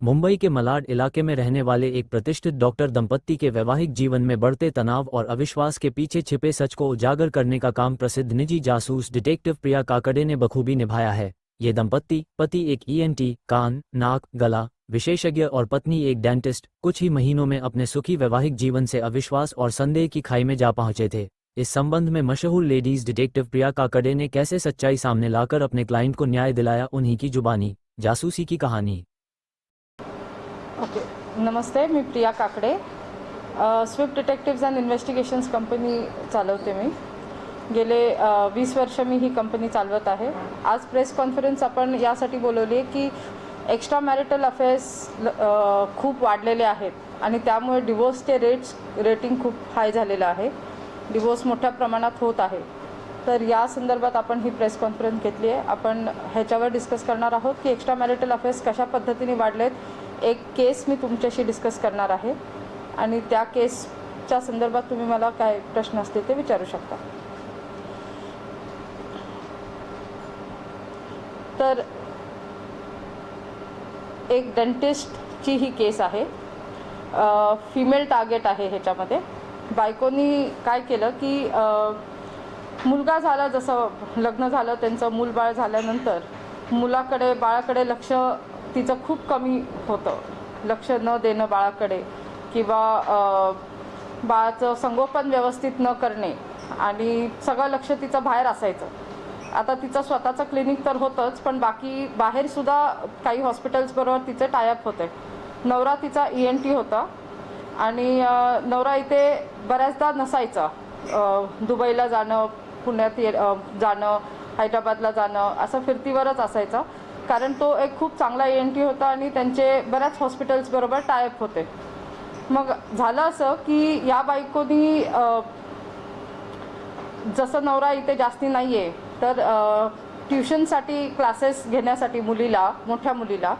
मुंबई के मलाड इलाके में रहने वाले एक प्रतिष्ठित डॉक्टर दंपत्ति के वैवाहिक जीवन में बढ़ते तनाव और अविश्वास के पीछे छिपे सच को उजागर करने का काम प्रसिद्ध निजी जासूस डिटेक्टिव प्रिया काकड़े ने बखूबी निभाया है। ये दंपत्ति, पति एक ईएनटी कान नाक गला विशेषज्ञ और पत्नी एक डेंटिस्ट, कुछ ही महीनों में अपने सुखी वैवाहिक जीवन से अविश्वास और संदेह की खाई में जा पहुंचे थे। इस संबंध में मशहूर लेडीज डिटेक्टिव प्रिया काकड़े ने कैसे सच्चाई सामने लाकर अपने क्लाइंट को न्याय दिलाया, उन्हीं की जुबानी जासूसी की कहानी। ओके, नमस्ते, मी Priya Kakade, swift detectives and investigations company चालवते। मी गेले 20 वर्ष मी ही कंपनी चालवत आहे। आज प्रेस कॉन्फरन्स आपण यासाठी बोलवली आहे की एक्स्ट्रा मॅरिटल अफेअर्स खूप वाढलेले आहेत आणि त्यामुळे डिवोर्सचे रेटिंग खूप हाय झालेलं आहे। डिवोर्स मोठ्या प्रमाणात होत आहे। तर या संदर्भात आपण ही प्रेस कॉन्फरन्स घेतली आहे। आपण ह्याच्यावर डिस्कस करणार आहोत की एक्स्ट्रा मॅरिटल अफेअर्स कशा पद्धतीने वाढलेत। एक केस मी तुमच्याशी डिस्कस करणार आहे आणि त्या केसच्या संदर्भात तुम्ही मला काय प्रश्न असतील ते विचारू शकता। तर एक डेंटिस्टची ही केस आहे। फिमेल टार्गेट आहे ह्याच्यामध्ये। बायकोनी काय केलं की मुलगा झाला, जसं लग्न झालं, त्यांचं मूलबाळ झाल्यानंतर बाळाकडे लक्ष तिचं खूप कमी होतं। लक्ष न देणं बाळाकडे किंवा बाळाचं संगोपन व्यवस्थित न करणे आणि सगळं लक्ष तिचं बाहेर असायचं। आता तिचं स्वतःचं क्लिनिक तर होतंच, पण बाहेरसुद्धा काही हॉस्पिटल्सबरोबर तिचे टायअप होते। नवरा तिचा ENT होता आणि नवरा इथे बऱ्याचदा नसायचा। दुबईला जाणं, पुण्यात जाणं, हैदराबादला जाणं असं फिरतीवरच असायचा, कारण तो एक खूप चांगला ENT होता आणि त्यांचे बऱ्याच हॉस्पिटल्सबरोबर टायअप होते। मग झालं असं की या बायकोनी जसं नवरा इथे जास्ती नाही आहे तर ट्युशनसाठी क्लासेस घेण्यासाठी मोठ्या मुलीला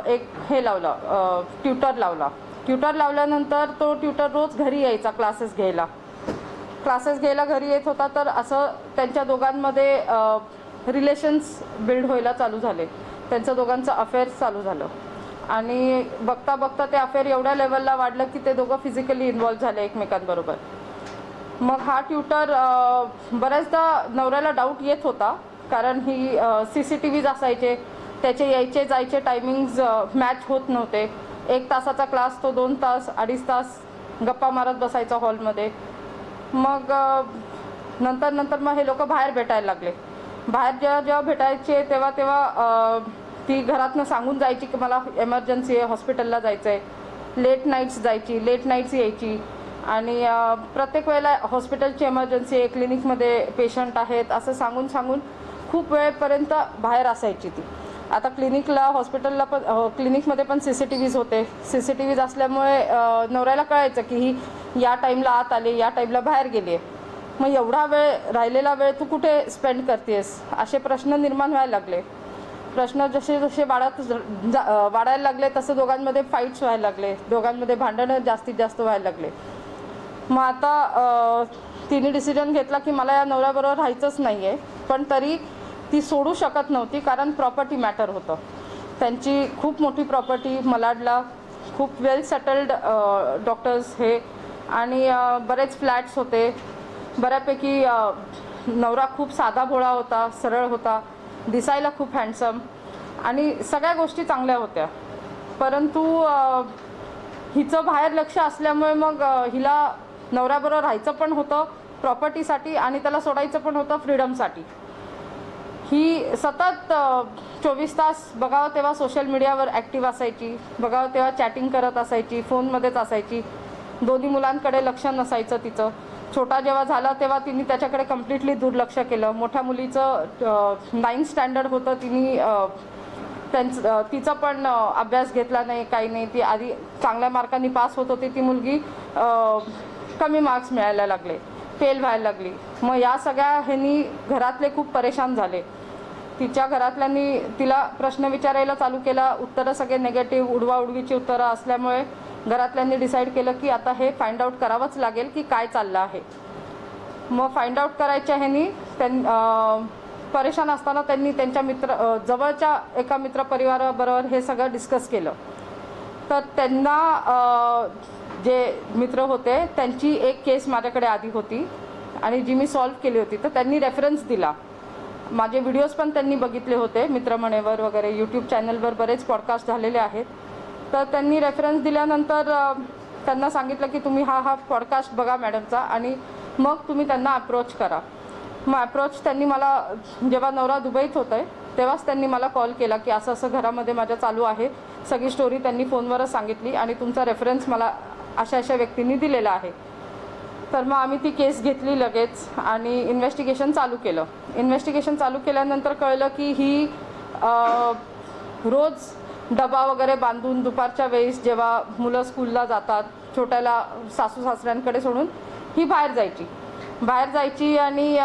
एक हे लावलं, ट्युटर लावला। ट्युटर लावल्यानंतर तो ट्युटर रोज घरी यायचा क्लासेस घ्यायला घरी येत होता। तर असं त्यांच्या दोघांमध्ये रिलेशन्स बिल्ड व्हायला चालू झाले। त्यांचं दोघांचं अफेअर्स चालू झालं आणि बघता बघता ते अफेअर एवढ्या लेवलला वाढलं की ते दोघं फिजिकली इन्व्हॉल्व झाले एकमेकांबरोबर। मग हा ट्युटर बऱ्याचदा नवऱ्याला डाऊट येत होता, कारण ही CCTVज असायचे, त्याचे यायचे जायचे टायमिंग्स मॅच होत नव्हते। 1 तासाचा क्लास तो 2 तास 2.5 तास गप्पा मारत बसायचा हॉलमध्ये। मग नंतर मग हे लोक बाहेर भेटायला लागले। बाहेर जेव्हा भेटायचे तेव्हा ती घरातनं सांगून जायची की मला एमर्जन्सी आहे, हॉस्पिटलला जायचं आहे। लेट नाईट्स यायची आणि प्रत्येक वेळेला हॉस्पिटलची एमर्जन्सी आहे, क्लिनिकमध्ये पेशंट आहेत असं सांगून खूप वेळेपर्यंत बाहेर असायची ती। आता हॉस्पिटलला पण क्लिनिकमध्ये पण CCTVज होते। CCTVज असल्यामुळे नवऱ्याला कळायचं की ही या टाईमला आत आली, या टाईमला बाहेर गेली आहे। मग एवढा राहिलेला वेळ तू कुठे स्पेंड करतेस, असे प्रश्न निर्माण व्हायला लागले। प्रश्न जसे वाढायला लागले तसं दोघांमध्ये फाईट्स व्हायला लागले, दोघांमध्ये भांडणं जास्तीत जास्त व्हायला लागले। मग आता तिने डिसिजन घेतला की मला या नवऱ्याबरोबर राहायचंच नाही आहे, पण तरी ती सोडू शकत नव्हती, कारण प्रॉपर्टी मॅटर होतं। त्यांची खूप मोठी प्रॉपर्टी मलाडला, खूप वेल सेटल्ड डॉक्टर्स हे, आणि बरेच फ्लॅट्स होते। बऱ्यापैकी नवरा खूप साधा भोळा होता, सरळ होता, दिसायला खूप हँडसम आणि सगळ्या गोष्टी चांगल्या होत्या। परंतु हिचं बाहेर लक्ष असल्यामुळे मग हिला नवऱ्याबरोबर राहायचं पण होतं प्रॉपर्टीसाठी आणि त्याला सोडायचं पण होतं फ्रीडमसाठी। ही सतत 24 तास बघावं तेव्हा सोशल मीडियावर ॲक्टिव्ह असायची, बघावं तेव्हा चॅटिंग करत असायची, फोनमध्येच असायची। दोन्ही मुलांकडे लक्ष नसायचं तिचं। छोटा जेव्हा झाला तेव्हा तिने त्याच्याकडे कम्प्लिटली दुर्लक्ष केलं। मोठ्या मुलीचं 9th स्टँडर्ड होतं, तिचा पण अभ्यास घेतला नाही, काही नाही। ती आधी चांगल्या मार्कांनी पास होत होती, ती मुलगी कमी मार्क्स मिळायला लागले, फेल व्हायला लागली। मग या सगळ्या ह्यांनी घरातले खूप परेशान झाले। तिच्या घरातल्यांनी तिला प्रश्न विचारायला चालू केला, उत्तरं सगळे निगेटिव्ह, उडवाउडवीची उत्तरं असल्यामुळे घरातल्यांनी डिसाईड केलं की आता हे फाइंड आउट करावंच लागेल की काय चाललं आहे। मग फाइंड आउट करायच्या ह्यांनी परेशान असताना त्यांनी त्यांच्या जवळच्या एका मित्रपरिवाराबरोबर हे सगळं डिस्कस केलं. तर त्यांना जे मित्र होते त्यांची एक केस माझ्याकडे आधी होती आणि जी मी सॉल्व्ह केली होती. तर त्यांनी रेफरन्स दिला. माझे व्हिडिओज पण त्यांनी बघितले होते मित्रमणेवर वगैरे, यूट्यूब चॅनलवर बरेच पॉडकास्ट झालेले आहेत. तर त्यांनी रेफरन्स दिल्यानंतर त्यांना सांगितलं की तुम्ही हा पॉडकास्ट बघा मॅडमचा आणि मग तुम्ही त्यांना अप्रोच करा. मग अप्रोच त्यांनी मला, जेव्हा नवरा दुबईत होतं तेव्हाच त्यांनी मला कॉल केला की असं असं घरामध्ये माझ्या चालू आहे. सगळी स्टोरी त्यांनी फोनवरच सांगितली आणि तुमचा रेफरन्स मला अशा अशा व्यक्तींनी दिलेला आहे. तर मग आम्ही ती केस घेतली लगेच आणि इन्व्हेस्टिगेशन चालू केलं. इन्व्हेस्टिगेशन चालू केल्यानंतर कळलं की ही रोज डबा वगैरे बांधून दुपारच्या वेळेस जेव्हा मुलं स्कूलला जातात, छोट्याला सासू सासऱ्यांकडे सोडून ही बाहेर जायची आणि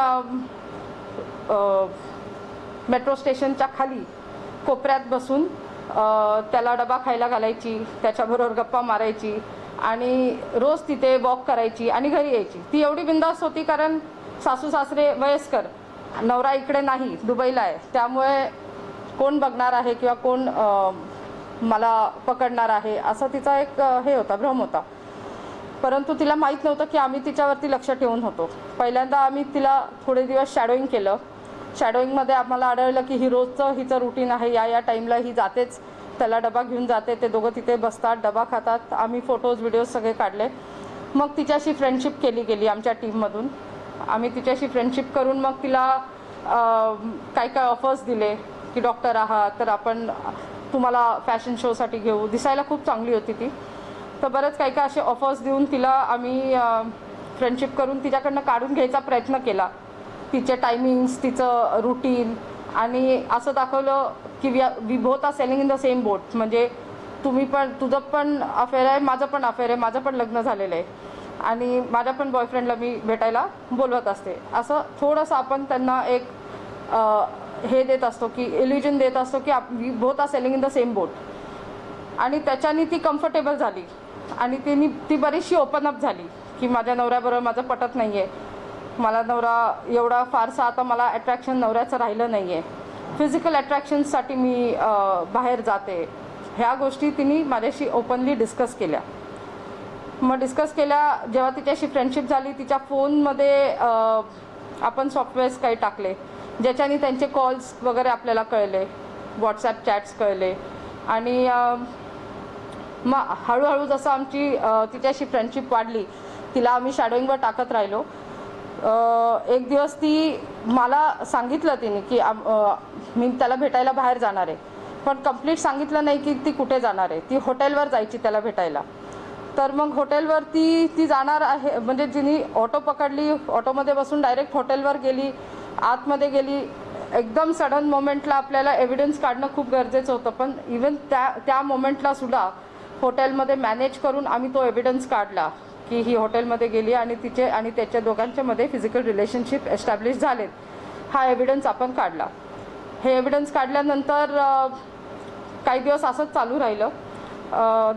मेट्रो स्टेशनच्या खाली कोपऱ्यात बसून त्याला डबा खायला घालायची, त्याच्याबरोबर गप्पा मारायची आणि रोज तिथे वॉक करायची आणि घरी यायची. ती एवढी बिंदास होती कारण सासू सासरे वयस्कर, नवरा इकडे नाही, दुबईला आहे, त्यामुळे कोण बघणार आहे किंवा कोण मला पकडणार आहे असं तिचा एक हे होता, भ्रम होता. परंतु तिला माहीत नव्हतं की आम्ही तिच्यावरती लक्ष ठेवून होतो. पहिल्यांदा आम्ही तिला थोडे दिवस शॅडोईंग केलं. शॅडोईंगमध्ये आम्हाला आढळलं की ही रोजचं हिचं रुटीन आहे, या टाईमला ही जातेच, त्याला डबा घेऊन जाते, ते दोघं तिथे बसतात, डबा खातात. आम्ही फोटोज व्हिडिओज सगळे काढले. मग तिच्याशी फ्रेंडशिप केली गेली आमच्या टीममधून. आम्ही तिच्याशी फ्रेंडशिप करून मग तिला काय काय ऑफर्स दिले की डॉक्टर आहात तर आपण तुम्हाला फॅशन शोसाठी घेऊ. दिसायला खूप चांगली होती ती. तर बरेच काही काय असे ऑफर्स देऊन तिला आम्ही फ्रेंडशिप करून तिच्याकडनं काढून घ्यायचा प्रयत्न केला. तिचे टायमिंग्स, तिचं रुटीन आणि असं दाखवलं की we both are sailing in the same boat. म्हणजे तुझं पण अफेअर आहे, माझं पण अफेअर आहे, माझं पण लग्न झालेलं आहे आणि माझ्या पण बॉयफ्रेंडला मी भेटायला बोलवत असते. असं थोडंसं आपण त्यांना एक हे देत असतो की इल्युजन देत असतो की we both are sailing in the same boat. आणि त्याच्याने ती कम्फर्टेबल झाली आणि ती बरीचशी ओपन अप झाली की माझ्या नवऱ्याबरोबर माझं पटत नाही आहे, मला नवरा एवढा फारसा आता मला अट्रॅक्शन नवऱ्याचं राहिलं नाही आहे, फिजिकल अट्रॅक्शन्ससाठी मी बाहेर जाते. ह्या गोष्टी तिने माझ्याशी ओपनली डिस्कस केल्या. मग डिस्कस केल्या जेव्हा तिच्याशी फ्रेंडशिप झाली, तिच्या फोनमध्ये आपण सॉफ्टवेअर्स काही टाकले ज्याच्याने त्यांचे कॉल्स वगैरे आपल्याला कळले, व्हॉट्सॲप चॅट्स कळले आणि मग हळूहळू जसं आमची तिच्याशी फ्रेंडशिप वाढली, तिला आम्ही शॅडोईंगवर टाकत राहिलो. एक दिवस ती मला सांगितलं तिने की मी त्याला भेटायला बाहेर जाणार आहे, पण कंप्लीट सांगितलं नाही की ती कुठे जाणार आहे. ती हॉटेलवर जायची त्याला भेटायला. तर मग हॉटेलवर ती जाणार आहे म्हणजे तिने ऑटो पकडली, ऑटोमध्ये बसून डायरेक्ट हॉटेलवर गेली, आतमध्ये गेली. एकदम सडन मोमेंटला आपल्याला एव्हिडन्स काढणं खूप गरजेचं होतं, पण इवन त्या मोमेंटला सुद्धा हॉटेलमध्ये मॅनेज करून आम्ही तो एव्हिडन्स काढला की ही हॉटेलमध्ये गेली आणि तिचे आणि त्याच्या दोघांच्यामध्ये फिजिकल रिलेशनशिप एस्टॅब्लिश झालेत. हा एव्हिडन्स आपण काढला. हे एव्हिडन्स काढल्यानंतर काही दिवस असंच चालू राहिलं.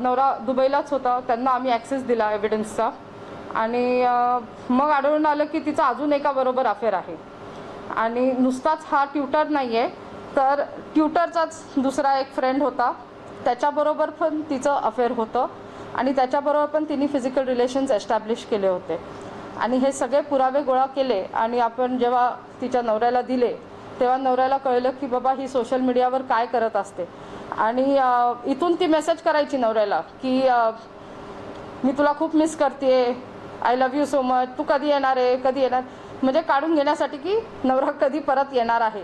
नवरा दुबईलाच होता, त्यांना आम्ही ॲक्सेस दिला एव्हिडन्सचा आणि मग आढळून आलं की तिचा अजून एका बरोबर अफेअर आहे. आणि नुसताच हा ट्युटर नाही आहे, तर ट्युटरचाच दुसरा एक फ्रेंड होता, त्याच्याबरोबर पण तिचं अफेअर होतं आणि त्याच्याबरोबर पण तिने फिजिकल रिलेशन्स एस्टॅब्लिश केले होते. आणि हे सगळे पुरावे गोळा केले आणि आपण जेव्हा तिच्या नवऱ्याला दिले तेव्हा नवऱ्याला कळलं की बाबा ही सोशल मीडियावर काय करत असते. आणि इथून ती मेसेज करायची नवऱ्याला की मी तुला खूप मिस करते, I love you so much, तू कधी येणार आहे, कधी येणार, म्हणजे काढून घेण्यासाठी की नवरा कधी परत येणार आहे.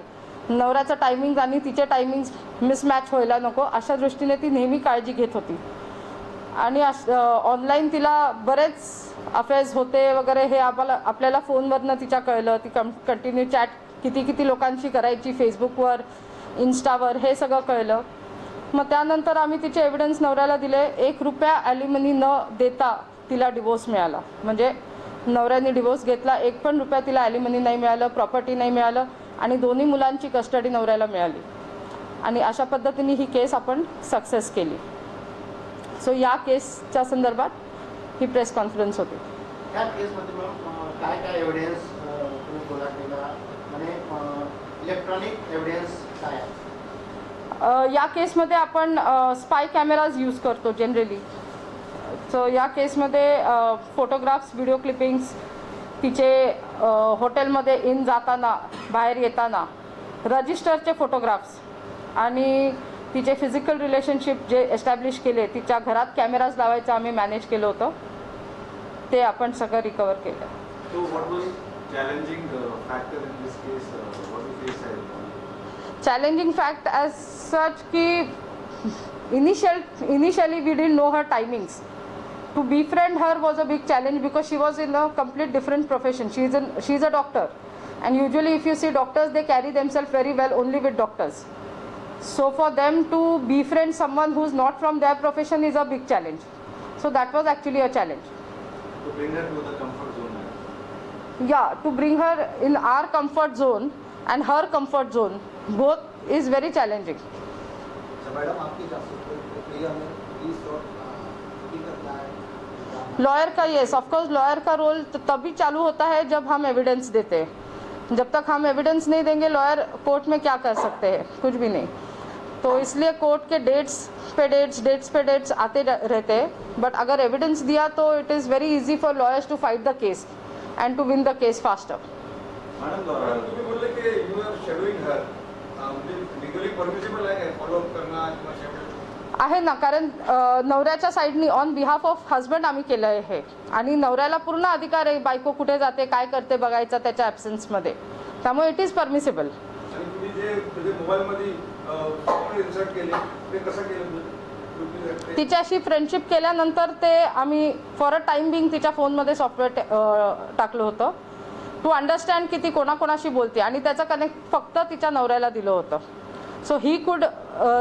नवऱ्याचं टायमिंग आणि तिचे टायमिंग्स मिसमॅच व्हायला नको अशा दृष्टीने ती नेहमी काळजी घेत होती. आणि ऑनलाईन तिला बरेच अफेअर्स होते वगैरे हे आपल्याला फोनवरनं तिच्या कळलं. ती कंटिन्यू चॅट किती लोकांशी करायची, फेसबुकवर, इन्स्टावर, हे सगळं कळलं. मग त्यानंतर आम्ही तिचे एव्हिडन्स नवऱ्याला दिले. 1 रुपया ॲलिमनी न देता तिला डिवोर्स मिळाला. म्हणजे नवऱ्याने डिवोर्स घेतला, 1 पण रुपया तिला ॲलिमनी नाही मिळालं, प्रॉपर्टी नाही मिळालं आणि दोन्ही मुलांची कस्टडी नवऱ्याला मिळाली. आणि अशा पद्धतीने ही केस आपण सक्सेस केली. सो या केसच्या संदर्भात ही प्रेस कॉन्फरन्स होती. या केसमध्ये मॅम काय काय एव्हिडन्स तुम्ही गोळा केला आणि इलेक्ट्रॉनिक एव्हिडन्स काय आहे? या केसमध्ये आपण स्पाय कॅमेराज यूज करतो जनरली. सो या केसमध्ये फोटोग्राफ्स, व्हिडिओ क्लिपिंग्स, तिचे हॉटेलमध्ये इन जाताना, बाहेर येताना, रजिस्टरचे फोटोग्राफ्स आणि तिचे फिजिकल रिलेशनशिप जे एस्टॅब्लिश केले, तिच्या घरात कॅमेराज लावायचं आम्ही मॅनेज केलं होतं, ते आपण सगळं रिकवर केलं. So what was challenging factor in this case? What you faced? Challenging fact as such कि initially we didn't know her timings. To befriend her was a big challenge because she was in a complete different profession. She's a doctor, and usually if you see doctors, they carry themselves very well only with doctors. So for them to befriend someone who's not from their profession is a big challenge. So that was actually a challenge. To bring her to the comfort zone. Yeah, to bring her in our comfort zone and her comfort zone, both is very challenging. अच्छा madam, आपकी जासूसी प्रक्रिया में police और की करता है lawyer का येस, ऑफकोर्स लॉयर का रोल तभी चालू होता है जब हम एविडेंस देते हैं. जब तक हम एविडेंस नहीं देंगे, लॉयर कोर्ट में क्या कर सकते हैं? कुछ भी नहीं. तो इसलिए कोर्ट के डेट्स पे डेट्स आते रहते हैं. बट अगर एविडेंस दिया तो it is very easy for lawyers to fight the case and to win the case faster. Madam, तुम्ही बोलले की you are shadowing her. Legally permissible आहे काय follow up करना किंवा shadow? आहे ना, कारण नवऱ्याच्या साईडनी ऑन बिहाफ ऑफ हजबंड आम्ही केलं आहे आणि नवऱ्याला पूर्ण अधिकार आहे बायको कुठे जाते, काय करते बघायचा त्याच्या ॲब्सेन्समध्ये. त्यामुळे इट इज परमिसिबल. आणि तुम्ही जे तुझे मोबाईलमध्ये सॉफ्टवेअर इन्सर्ट केले ते कसं केलं? तिच्याशी फ्रेंडशिप केल्यानंतर ते आम्ही फॉर अ टाइम बिंग तिच्या फोनमध्ये सॉफ्टवेअर टाकलं होतं टू अंडरस्टँड की ती कोणाकोणाशी बोलते, आणि त्याचं कनेक्ट फक्त तिच्या नवऱ्याला दिलं होतं. So he could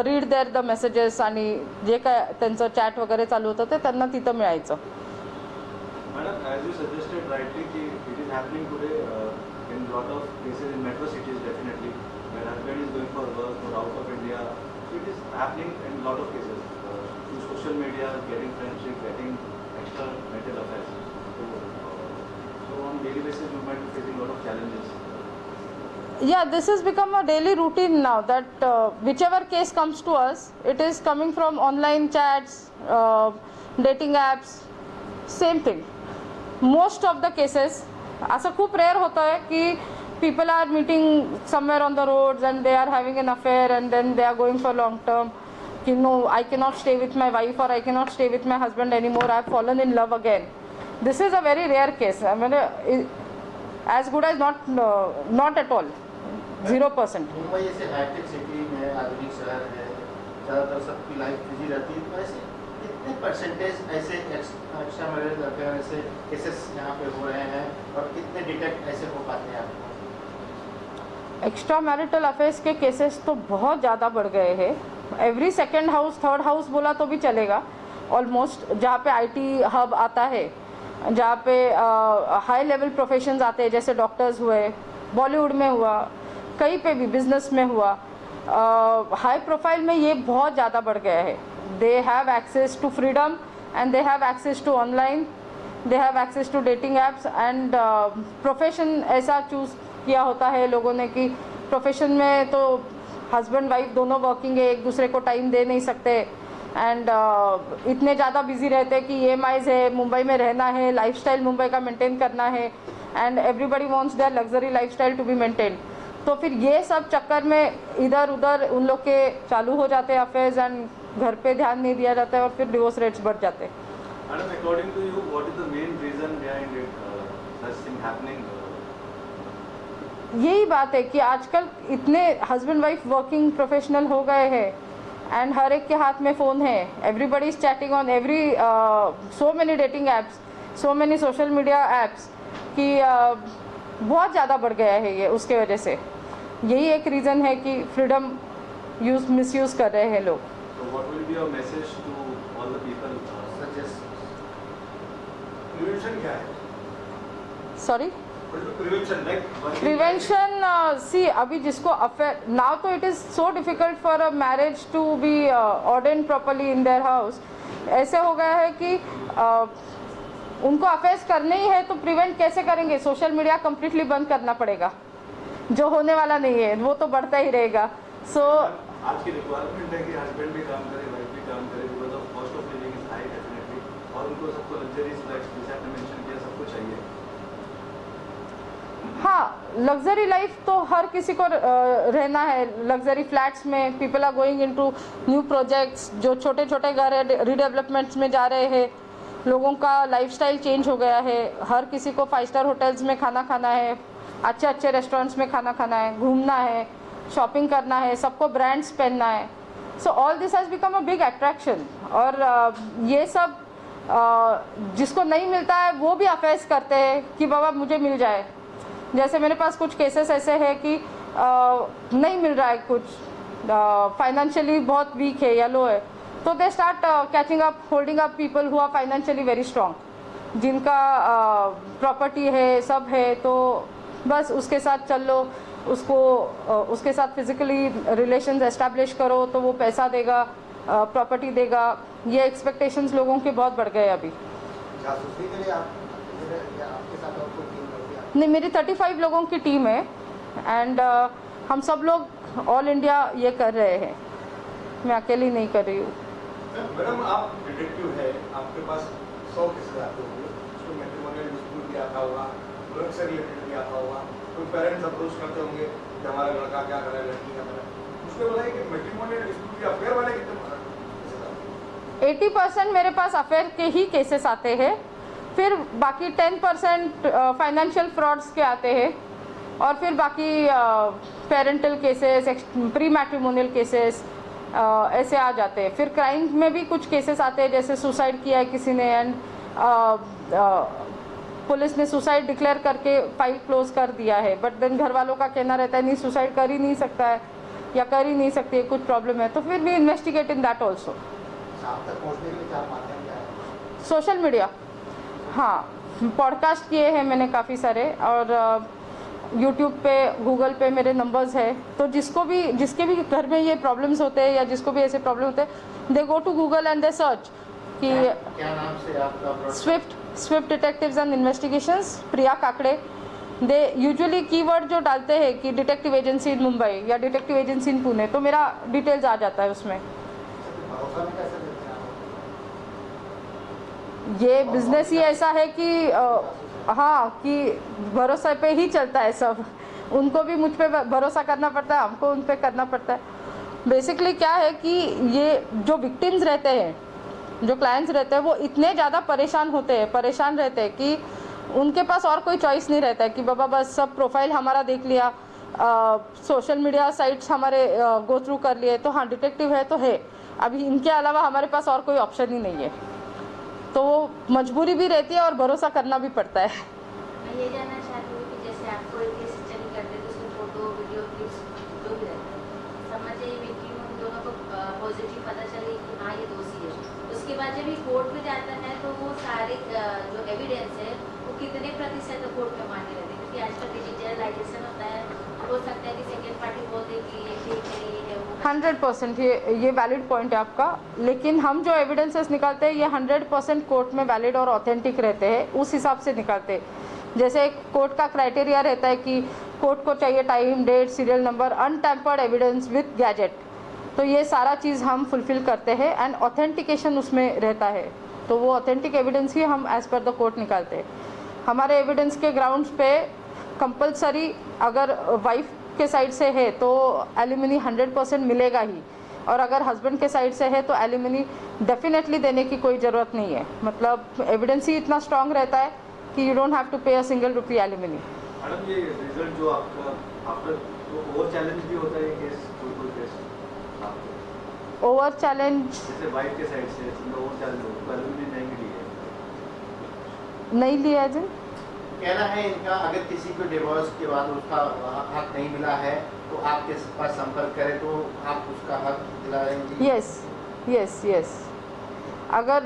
read there the messages आणि जे काय त्यांचं चॅट वगैरे चालू होतं ते त्यांना तिथं मिळायचं. Madam, as you suggested rightly की it is happening today in lot of cases in metro cities definitely where husband is going for work or out of India. It is happening in lot of cases. Social media, getting friendship, getting extra marital affairs. So on daily basis, you might be facing a lot of challenges. Yeah, this has become a daily routine now that whichever case comes to us, it is coming from online chats, dating apps, same thing. Most of the cases, असं खूप rare होतं आहे की people are meeting somewhere on the roads and they are having an affair and then they are going for long term. No, I cannot stay with my wife or I cannot stay with my husband anymore. I have fallen in love again. This is a very rare case. I mean, as good as not at all. 0%. Mumbai ऐसे hi tech city में आधुनिक शहर है, ज़्यादातर सबकी life busy रहती है, तो ऐसे कितने परसेंटेज ऐसे एक्स्ट्रा मैरिटल अफेयर ऐसे केसेस यहाँ पे हो रहे हैं और कितने डिटेक्ट ऐसे हो पाते हैं आपको? एक्स्ट्रा मैरिटल अफेयर्स के केसेस तो बहुत ज़्यादा बढ़ गए हैं. Every second house, third house बोला तो भी चलेगा ऑलमोस्ट. जहाँ पे आईटी हब आता है, जहाँ पे हाई लेवल प्रोफेशंस आते हैं, जैसे डॉक्टर्स हुए, बॉलीवुड में हुआ, कहीं पे भी बिजनेस में हुआ, हाई प्रोफाइल में ये बहुत ज़्यादा बढ़ गया है. They have access to freedom and they have access to online, they have access to dating apps and profession ऐसा चूज़ किया होता है लोगों ने कि प्रोफेशन में तो हस्बैंड वाइफ दोनों वर्किंग है, एक दूसरे को टाइम दे नहीं सकते एंड इतने ज़्यादा बिजी रहते हैं कि EMIs है, मुंबई में रहना है, लाइफस्टाइल मुंबई का मेंटेन करना है and everybody wants their luxury lifestyle to be maintain. तो फिर ये सब चक्कर में इधर उधर उन लोग के चालू हो जाते हैं अफेयर्स एंड घर पे ध्यान नहीं दिया जाता है और फिर डिवोर्स रेट्स बढ़ जाते हैं. Madam, according to you, what is the main reason behind it, such thing happening? यही बात है कि आजकल इतने हस्बैंड वाइफ वर्किंग प्रोफेशनल हो गए हैं एंड हर एक के हाथ में फ़ोन है. Everybody is chatting on every so many dating apps, so many social media apps कि बहुत ज़्यादा बढ़ गया है ये. उसके वजह से यही एक रीज़न है कि फ्रीडम मिसयूज़ कर रहे हैं लोग. So what will be your message to all the people? Suggest Prevention क्या है? सॉरी, प्रिवेंशन सी अभी जिसको अफेयर नाउ तो it is so difficult for a marriage to be ordained properly in their house. ऐसे हो गया है कि उनको अफेयर्स करने ही है तो प्रिवेंट कैसे करेंगे? सोशल मीडिया कम्प्लीटली बंद करना पड़ेगा. जो होने वाला नहीं है वो तो बढ़ता ही रहेगा। सो आज की रिक्वायरमेंट है कि हस्बैंड भी काम करे, वाइफ भी काम करे, because of cost of living is high definitely, और उनको सबको लग्जरीज लाइफ जैसे आपने मेंशन किया सबको चाहिए। हाँ, लग्जरी लाइफ तो हर किसी को रहना है। लग्जरी फ्लैट्स में people are going into new projects, जो छोटे छोटे घर है रीडेवलपमेंट्स में जा रहे हैं। लोगों का लाइफस्टाइल चेंज हो गया है, हर किसी को 5 स्टार होटल्स में खाना खाना है, अच्छे अच्छे रेस्टोरेंट्स में खाना खाना है, घूमना है, शॉपिंग करना है, सबको ब्रांड्स पहनना है। So all this has become a big attraction. और ये सब जिसको नहीं मिलता है वो भी अफेयर्स करते हैं कि बाबा मुझे मिल जाए। जैसे मेरे पास कुछ केसेस ऐसे हैं कि नहीं मिल रहा है कुछ, फाइनेंशियली बहुत वीक है या लो है, तो they start catching up, holding up people who are financially very strong, जिनका प्रॉपर्टी है, सब है, तो बस उसके साथ चल लो, उसके साथ फिजिकली रिलेशंस एस्टैब्लिश करो तो वो पैसा देगा, प्रॉपर्टी देगा। ये एक्सपेक्टेशंस लोगों के बहुत बढ़ गए अभी। जासूसी के लिए आपके साथ और कोई टीम करती है? नहीं, मेरी 35 लोगों की टीम है एंड हम सब लोग ऑल इंडिया ये कर रहे हैं, मैं अकेली नहीं कर रही हूँ। मैडम आप डिटेक्टिव है, आपके पास 100 केसेस आते होंगे, उसमें मैट्रिमोनियल डिस्प्यूट भी आता होगा, ड्रग से रिलेटेड भी आता होगा, कोई पेरेंट्स अप्रोच करते होंगे कि हमारा लड़का क्या कर रहा है, लड़की क्या कर रहा है, उसमें बताइए कि मैट्रिमोनियल डिस्प्यूट या अफेयर वाले कितने केसेस आते हैं? 80% मेरे पास अफेयर के ही केसेस आते हैं, फिर बाकी 10% फाइनेंशियल फ्रॉड्स के आते हैं, और फिर बाकी parental cases, pre matrimonial cases ऐसे आ जाते हैं। फिर क्राइम में भी कुछ केसेस आते हैं, जैसे सुसाइड किया है किसी ने एंड पुलिस ने सुसाइड डिक्लेयर करके फाइल क्लोज कर दिया है, बट देन घर वालों का कहना रहता है नहीं सुसाइड कर ही नहीं सकता है या कर ही नहीं सकती है, कुछ प्रॉब्लम है, तो फिर भी इन्वेस्टिगेट इन दैट ऑल्सो। आप तक पहुँचने के लिए क्या माध्यम क्या है? सोशल मीडिया, हाँ, पॉडकास्ट किए हैं मैंने काफ़ी सारे, और यूट्यूब पे, गूगल पे मेरे नंबर्स है, तो जिसके भी घर में ये प्रॉब्लम्स होते हैं या जिसको भी ऐसे प्रॉब्लम होते हैं, they go to Google and they search कि क्या नाम से आपका swift detectives and investigations, Priya Kakade. They usually keyword जो डालते हैं कि डिटेक्टिव एजेंसी इन मुंबई या डिटेक्टिव एजेंसी इन पुणे, तो मेरा डिटेल्स आ जाता है उसमें। भरोसा में कैसे देते हैं आप? ये बिजनेस ही ऐसा है कि हाँ, कि भरोसे पे ही चलता है सब। उनको भी मुझ पे भरोसा करना पड़ता है, हमको उन पे करना पड़ता है। बेसिकली क्या है कि ये जो विक्टिम्स रहते हैं, जो क्लाइंट्स रहते हैं, वो इतने ज़्यादा परेशान रहते हैं कि उनके पास और कोई चॉइस नहीं रहता है कि बाबा बस सब प्रोफाइल हमारा देख लिया, सोशल मीडिया साइट्स हमारे गो थ्रू कर लिए, तो हाँ डिटेक्टिव है तो है, अभी इनके अलावा हमारे पास और कोई ऑप्शन ही नहीं है, तो वो मजबूरी भी रहती है और भरोसा करना भी पड़ता है। मैं ये जानना चाहती हूँ कि जैसे आपको एक केस स्टडी करते तो उसमें फोटो, वीडियो, क्लिप्स जो भी रहता है, समझिए विक्टिम उन दोनों को पॉजिटिव पता चले कि हाँ ये दोषी है, उसके बाद जब ये कोर्ट में जाता है तो वो सारे जो एविडेंस है वो कितने प्रतिशत कोर्ट में मान्य रहते हैं? क्योंकि आजकल डिजिटलाइजेशन होता है, हो सकता है कि सेकेंड पार्टी बोलते कि ये ठीक है, ये है, वो 100% ये वैलिड पॉइंट है आपका, लेकिन हम जो एविडेंसेस निकालते हैं ये 100% कोर्ट में वैलिड और ऑथेंटिक रहते हैं, उस हिसाब से निकालते हैं। जैसे कोर्ट का क्राइटेरिया रहता है कि कोर्ट को चाहिए time, date, serial number, untampered evidence with gadget, तो ये सारा चीज़ हम फुलफिल करते हैं एंड ऑथेंटिकेशन उसमें रहता है, तो वो ऑथेंटिक एविडेंस ही हम एज़ पर द कोर्ट निकालते हैं। हमारे एविडेंस के ग्राउंड्स पे कंपलसरी अगर वाइफ के साइड से है तो एलिमनी 100% मिलेगा ही, और अगर हस्बैंड के साइड से है तो एलिमनी डेफिनेटली देने की कोई ज़रूरत नहीं है। मतलब एविडेंस ही इतना स्ट्रांग रहता है कि यू डोंट हैव टू पे a single rupee alimony. Madam ये रिजल्ट जो आपका आफ्टर तो ओवर चैलेंज भी होता है केस, कोई केस आपको ओवर चैलेंज जैसे वाइफ के साइड से ओवर चैलेंज हो तो एलिमनी नहीं मिली है, नहीं लिया है जी। कहना है इनका अगर किसी को डिवोर्स के बाद उसका हक नहीं मिला है तो आपके पास संपर्क करें तो आप उसका हक दिलाएंगे? यस, अगर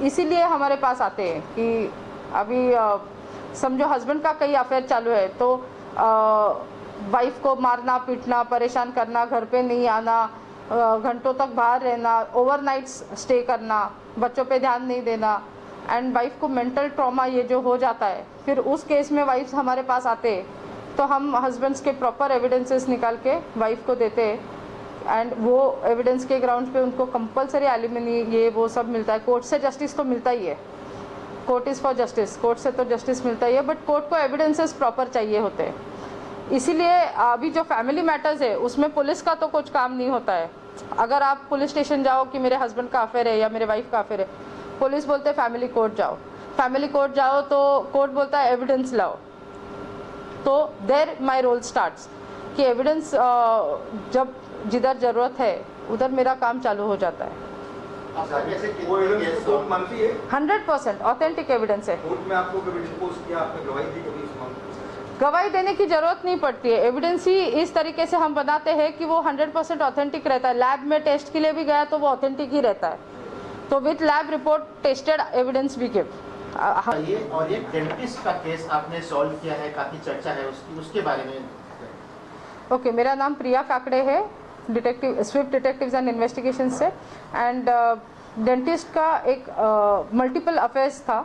इसीलिए हमारे पास आते हैं कि अभी समझो हस्बैंड का कई अफेयर चालू है, तो वाइफ को मारना, पीटना, परेशान करना, घर पे नहीं आना, घंटों तक बाहर रहना, ओवरनाइट स्टे करना, बच्चों पे ध्यान नहीं देना, एंड वाइफ को मेंटल ट्रॉमा ये जो हो जाता है, फिर उस केस में वाइफ्स हमारे पास आते हैं तो हम हस्बैंड्स के प्रॉपर एविडेंसेस निकाल के वाइफ को देते हैं एंड वो एविडेंस के ग्राउंड पे उनको कंपलसरी एलिमनी ये वो सब मिलता है। कोर्ट से जस्टिस तो मिलता ही है, court is for justice, court से तो जस्टिस मिलता ही है, बट कोर्ट को एविडेंसेस प्रॉपर चाहिए होते हैं। इसीलिए अभी जो फैमिली मैटर्स है उसमें पुलिस का तो कुछ काम नहीं होता है। अगर आप पुलिस स्टेशन जाओ कि मेरे हस्बैंड का अफेयर है या मेरे वाइफ का अफेयर है, पुलिस बोलते हैं फैमिली कोर्ट जाओ, फैमिली कोर्ट जाओ तो कोर्ट बोलता है एविडेंस लाओ, तो देयर माय रोल स्टार्ट्स कि एविडेंस जब जिधर ज़रूरत है उधर मेरा काम चालू हो जाता है। आगे से वो कितने एविडेंस केस कोर्ट मानती है? 100% ऑथेंटिक एविडेंस है। कोर्ट में आपको कभी डिस्पोज किया, आपने गवाही दी कभी इस मामले में? गवाही देने की ज़रूरत नहीं पड़ती है, एविडेंस ही इस तरीके से हम बनाते हैं कि वो 100% ऑथेंटिक रहता है। लैब में टेस्ट के लिए भी गया तो वो ऑथेंटिक ही रहता है, तो with lab report tested evidence भी गिव। ये और एक डेंटिस्ट का केस आपने सॉल्व किया है, काफ़ी चर्चा है उसके बारे में। ओके, मेरा नाम प्रिया काकड़े है, detective Swift detectives and investigation से। एंड डेंटिस्ट का एक मल्टीपल अफेयर्स था,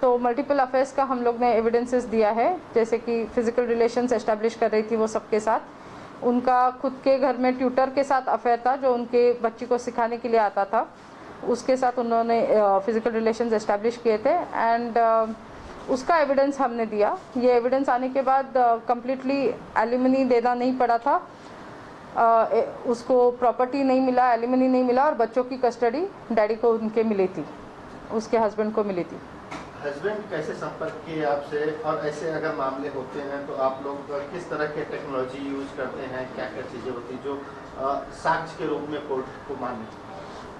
तो मल्टीपल अफेयर्स का हम लोग ने एविडेंसेस दिया है, जैसे कि फिजिकल रिलेशंस एस्टेब्लिश कर रही थी वो सबके साथ। उनका खुद के घर में ट्यूटर के साथ अफेयर था जो उनके बच्ची को सिखाने के लिए आता था, उसके साथ उन्होंने फिजिकल रिलेशंस एस्टेब्लिश किए थे एंड उसका एविडेंस हमने दिया। ये एविडेंस आने के बाद कंप्लीटली एलिमनी देना नहीं पड़ा था, उसको प्रॉपर्टी नहीं मिला, एलिमनी नहीं मिला और बच्चों की कस्टडी डैडी को उनके मिली थी, उसके हस्बैंड को मिली थी। हस्बैंड कैसे संपर्क किए आपसे, और ऐसे अगर मामले होते हैं तो आप लोग किस तरह के टेक्नोलॉजी यूज़ करते हैं, क्या क्या चीज़ें होती हैं जो साक्ष्य के रूप में कोर्ट को माने?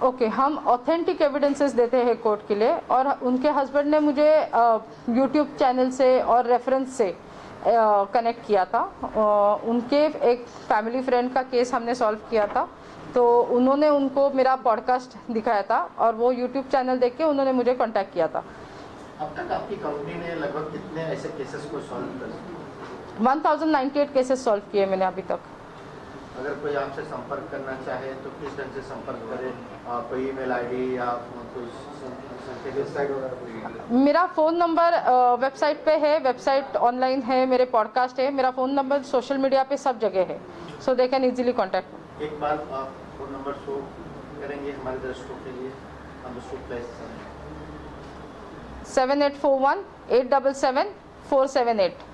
ओके, हम ऑथेंटिक एविडेंसेस देते हैं कोर्ट के लिए, और उनके हस्बैंड ने मुझे यूट्यूब चैनल से और रेफरेंस से कनेक्ट किया था। उनके एक फैमिली फ्रेंड का केस हमने सॉल्व किया था, तो उन्होंने उनको मेरा पॉडकास्ट दिखाया था और वो यूट्यूब चैनल देख के उन्होंने मुझे कांटेक्ट किया था। अब तक आपकी कंपनी ने लगभग कितने ऐसे केसेस को सॉल्व कर 1098 केसेस सॉल्व किए मैंने अभी तक। अगर कोई आपसे संपर्क करना चाहे तो किस ढंग से संपर्क करें? कोई ईमेल आईडी या वेबसाइट? मेरा फ़ोन नंबर वेबसाइट पे है, वेबसाइट ऑनलाइन है, मेरे पॉडकास्ट है, मेरा फ़ोन नंबर सोशल मीडिया पे सब जगह है, सो दे कैन इजीली कॉन्टैक्ट। एक बार आप फ़ोन नंबर शो करेंगे हमारे दर्शकों के लिए? हम उसको प्लेस 7841 877 478।